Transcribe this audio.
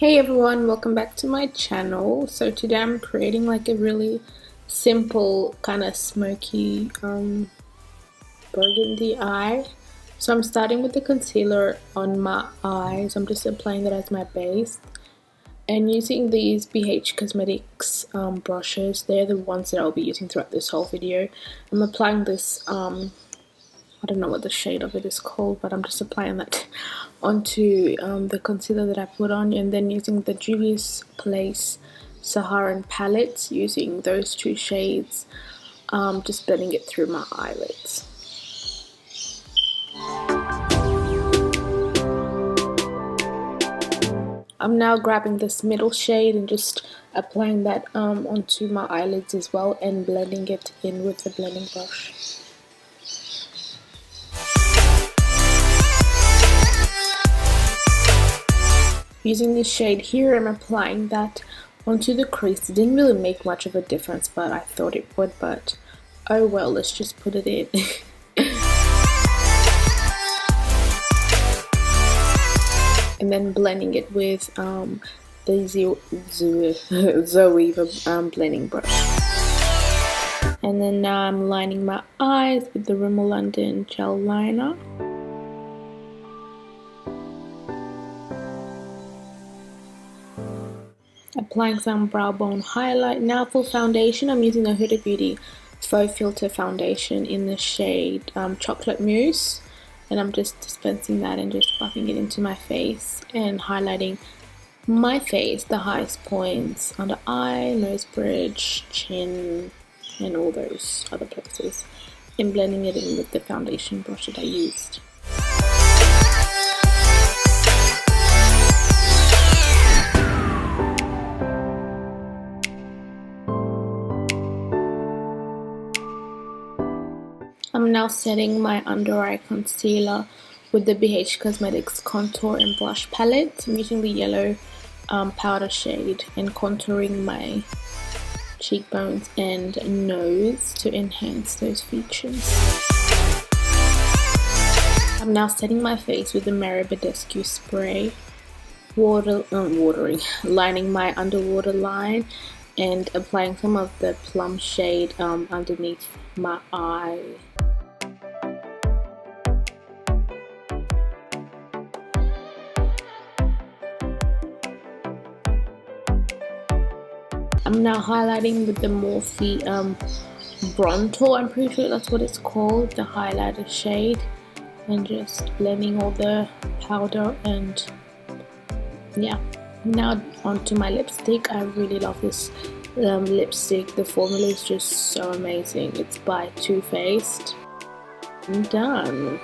Hey everyone, welcome back to my channel. So today I'm creating like a really simple kind of smoky burgundy eye. So I'm starting with the concealer on my eyes. I'm just applying that as my base and using these BH Cosmetics brushes. They're the ones that I'll be using throughout this whole video. I'm applying this I don't know what the shade of it is called, but I'm just applying that onto the concealer that I put on, and then using the Juvia's Place Saharan palette, using those two shades, just blending it through my eyelids. I'm now grabbing this middle shade and just applying that onto my eyelids as well, and blending it in with the blending brush. Using this shade here, I'm applying that onto the crease. It didn't really make much of a difference, but I thought it would, but oh well, let's just put it in. And then blending it with the Zoe blending brush. And then now I'm lining my eyes with the Rimmel London gel liner. Applying some brow bone highlight. Now for foundation, I'm using the HudaBeauty Faux Filter Foundation in the shade Chocolate Mousse. And I'm just dispensing that and just buffing it into my face and highlighting my face, the highest points, under eye, nose bridge, chin, and all those other places. And blending it in with the foundation brush that I used. I'm now setting my under eye concealer with the BH Cosmetics Contour and Blush Palette. I'm using the yellow powder shade and contouring my cheekbones and nose to enhance those features. I'm now setting my face with the Mary Badescu spray, lining my underwater line and applying some of the plum shade underneath my eye. I'm now highlighting with the Morphe Brontour, I'm pretty sure that's what it's called, the highlighter shade, and just blending all the powder. And yeah, now onto my lipstick. I really love this lipstick. The formula is just so amazing. It's by Too Faced. I'm done.